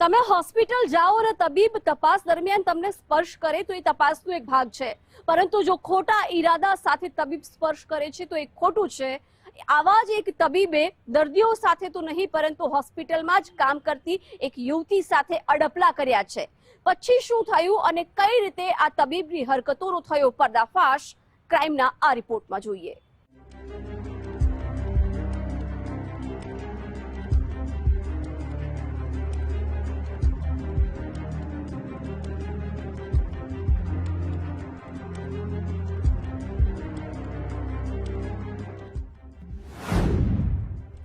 તમે હોસ્પિટલ જાઓ અને તબીબ તપાસ દરમિયાન તમને સ્પર્શ કરે તો એ તપાસનો એક ભાગ છે, પરંતુ જો ખોટા ઈરાદા સાથે તબીબ સ્પર્શ કરે છે તો એ ખોટું છે। આવા જ એક તબીબે દર્દીઓ સાથે તો નહીં પરંતુ હોસ્પિટલમાં જ કામ કરતી એક યુવતી સાથે અડપલા કર્યા છે। પછી શું થયું અને કઈ રીતે આ તબીબની હરકતોનો થયો પર્દાફાશ, ક્રાઇમના આ રિપોર્ટમાં જોઈએ।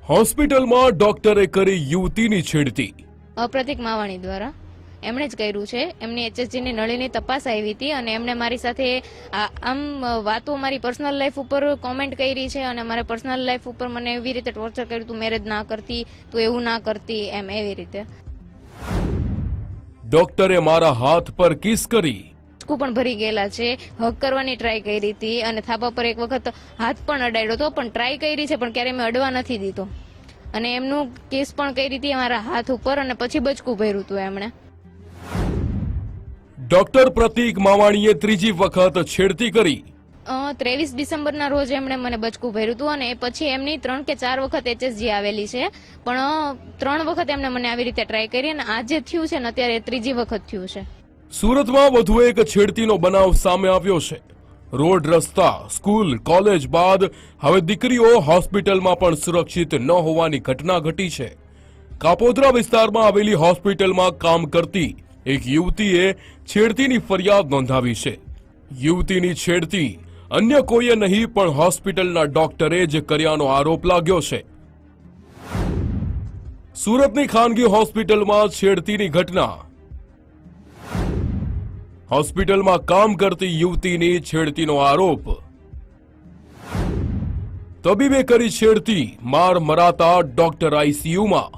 હોસ્પિટલમાં ડોક્ટરે કરી યુવતીની છેડતી। પ્રતિક માવાણી દ્વારા એમણે જ કર્યું છે। એમની એચએસજીની નળીની તપાસ આવી હતી અને એમણે મારી સાથે આમ વાતો મારી પર્સનલ લાઈફ ઉપર કોમેન્ટ કરી છે અને મારા પર્સનલ લાઈફ ઉપર મને એવી રીતે ટોર્ચર કર્યું, તું મેરેજ ના કરતી, તું એવું ના કરતી, એમ એવી રીતે। ડોક્ટરે મારા હાથ પર કિસ કરી। પણ ભરી ગયેલા છે, હક કરવાની ટ્રાય કરી હતી અને થાપા પર એક વખત હાથ પણ અડાડ્યો હતો, પણ ટ્રાય કરી છે પણ ક્યારે મેં અડવા નથી દીધો અને એમનું કેસ પણ કરી હતી મારા હાથ ઉપર અને પછી બચકું ભર્યું હતું એમણે। ડોક્ટર પ્રતિક માવાણીએ ત્રીજી વખત છેડતી કરી। 23 ડિસેમ્બરના રોજ એમણે મને બચકું ભર્યું હતું અને પછી એમની 3 કે 4 વખત એચએસજી આવેલી છે, પણ 3 વખત એમણે મને આવી રીતે ટ્રાય કરી અને આજે થયું છે ને અત્યારે ત્રીજી વખત થયું છે। સુરતમાં વધુ એક છેડતીનો બનાવ સામે આવ્યો છે। રોડ, રસ્તા, સ્કૂલ, કોલેજ બાદ હવે દીકરીઓ હોસ્પિટલમાં પણ સુરક્ષિત ન હોવાની ઘટના ઘટી છે। કાપોદ્રા વિસ્તારમાં આવેલી હોસ્પિટલમાં કામ કરતી એક યુવતીએ છેડતીની ફરિયાદ નોંધાવી છે। યુવતીની છેડતી અન્ય કોઈએ નહીં પણ હોસ્પિટલના ડોક્ટરે જ કર્યાનો આરોપ લાગ્યો છે। સુરતની ખાનગી હોસ્પિટલમાં છેડતીની ઘટના। હોસ્પિટલમાં કામ કરતી યુવતીની છેડતીનો આરોપ। તબીબે કરી છેડતી, માર મરાતા ડોક્ટર આઈસીયુમાં।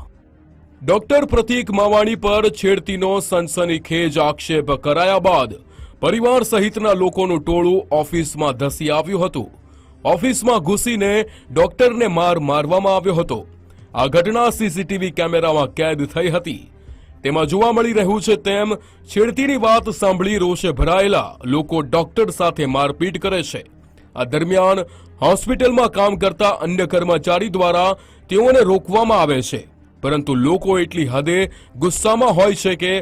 ડોક્ટર પ્રતિક માવાણી પર છેડતીનો સનસનીખેજ આક્ષેપ કરાયા બાદ પરિવાર સહિતના લોકોનું ટોળું ઓફિસમાં ધસી આવ્યું હતું। ઓફિસમાં ઘૂસીને ડોક્ટરને મારવામાં આવ્યો હતો। આ ઘટના સીસીટીવી કેમેરામાં કેદ થઈ હતી। તેમાં જોવા મળી રહ્યું છે તેમ છેડતીની વાત સાંભળી રોષે ભરાયેલા લોકો ડોક્ટર સાથે મારપીટ કરે છે। આ દરમિયાન હોસ્પિટલમાં કામ કરતા અન્ય કર્મચારી દ્વારા તેઓને રોકવામાં આવે છે, પરંતુ લોકો એટલી હદે ગુસ્સામાં હોય છે કે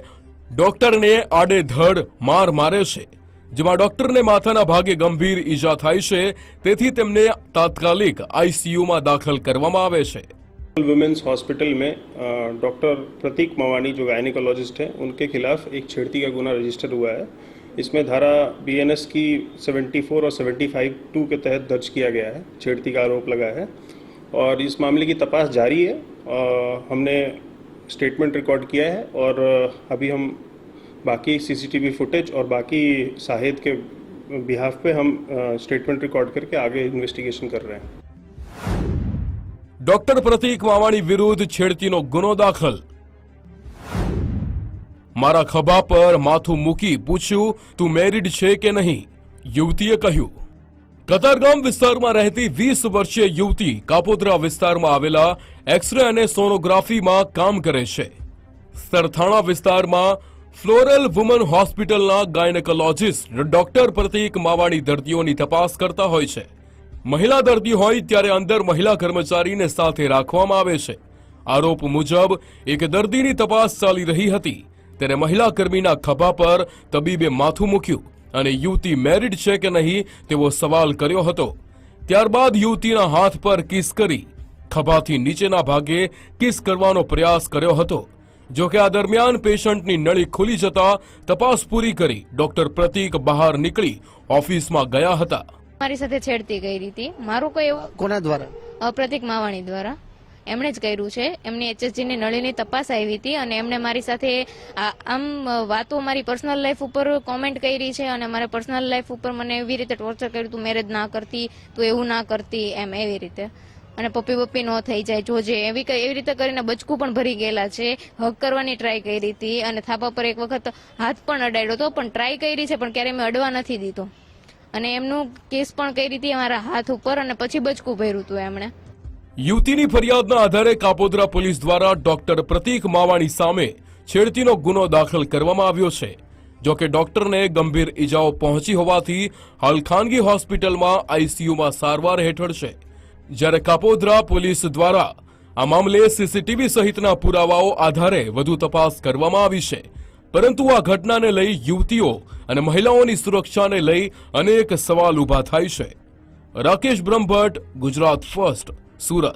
ડોક્ટરને આડેધડ માર મારે છે, જેમાં ડોક્ટરને માથાના ભાગે ગંભીર ઈજા થાય છે। તેથી તેમને તાત્કાલિક આઈસીયુમાં દાખલ કરવામાં આવે છે। वुमेन्स हॉस्पिटल में डॉक्टर प्रतीक मवानी जो गायनिकोलॉजिस्ट हैं उनके खिलाफ एक छेड़ती का गुना रजिस्टर हुआ है। इसमें धारा बीएनएस की 74 और 75(2) के तहत दर्ज किया गया है। छेड़ती का आरोप लगा है और इस मामले की तपास जारी है। हमने स्टेटमेंट रिकॉर्ड किया है और अभी हम बाकी सीसीटीवी फुटेज और बाकी शाहिद के बिहाफ पे हम स्टेटमेंट रिकॉर्ड करके आगे इन्वेस्टिगेशन कर रहे हैं। ડોક્ટર પ્રતિક માવાણી વિરુદ્ધ છેડતીનો ગુનો દાખલ। મારા ખભા પર માથું મૂકી પૂછ્યું, તું મેરિડ છે કે નહીં? યુવતીએ કહ્યું। કતારગામ વિસ્તારમાં રહેતી 20 વર્ષીય યુવતી કાપોદ્રા વિસ્તારમાં આવેલા એક્સરે અને સોનોગ્રાફીમાં કામ કરે છે। સરથાણા વિસ્તારમાં ફ્લોરલ વુમન હોસ્પિટલના ગાયનેકોલોજીસ્ટ ડોક્ટર પ્રતિક માવાણી દર્દીઓની તપાસ કરતા હોય છે। મહિલા દર્દી હોય ત્યારે અંદર મહિલા કર્મચારીને સાથે રાખવામાં આવે છે। આરોપ મુજબ એક દર્દીની તપાસ ચાલી રહી હતી ત્યારે મહિલા કર્મીના ખભા પર તબીબે માથું મૂક્યું અને યુવતી મેરિડ છે કે નહીં તેવો સવાલ કર્યો હતો। ત્યારબાદ યુવતીના હાથ પર કિસ કરી ખભાથી નીચેના ભાગે કિસ કરવાનો પ્રયાસ કર્યો હતો। જો કે આ દરમિયાન પેશન્ટની નળી ખુલી જતા તપાસ પૂરી કરી ડોક્ટર પ્રતિક બહાર નીકળી ઓફિસમાં ગયા હતા। મારી સાથે છેડતી કરી હતી। મારું કોઈ કોના દ્વારા? પ્રતિક માવાણી દ્વારા એમણે જ કર્યું છે। એમની એચએસજીની નળીની તપાસ આવી હતી અને એમણે મારી સાથે આમ વાતો મારી પર્સનલ લાઈફ ઉપર કોમેન્ટ કરી છે અને મારા પર્સનલ લાઈફ ઉપર મને એવી રીતે ટોર્ચર કર્યું, તું મેરેજ ના કરતી, તું એવું ના કરતી, એમ એવી રીતે અને પપ્પી ન થઈ જાય જોજે, એવી રીતે કરીને બચકું પણ ભરી ગયેલા છે। હક કરવાની ટ્રાય કરી હતી અને થાપા પર એક વખત હાથ પણ અડાડ્યો હતો, પણ ટ્રાય કરી છે પણ ક્યારે મેં અડવા નથી દીધો અને એમનું કેસ પણ કરી હતી મારા હાથ ઉપર અને પછી બચકું ભર્યું હતું એમણે। યુવતીની ફરિયાદના આધારે કાપોદ્રા પોલીસ દ્વારા ડોક્ટર પ્રતિક માવાણી સામે છેડતીનો ગુનો દાખલ કરવામાં આવ્યો છે. જો કે ડોક્ટરને ગંભીર ઈજાઓ પહોંચી હોવાથી હાલ ખાનગી હોસ્પિટલમાં આઈસીયુમાં સારવાર હેઠળ છે. જ્યારે કાપોદ્રા પોલીસ દ્વારા આ મામલે સીસીટીવી સહિતના પુરાવાઓ આધારે વધુ તપાસ કરવામાં આવી છે. પરંતુ આ ઘટનાને લઈ યુવતીઓ અને મહિલાઓની સુરક્ષાને લઈ અનેક સવાલ ઊભા થાય છે. રાકેશ બ્રહ્મભટ્ટ, ગુજરાત ફર્સ્ટ, સુરત.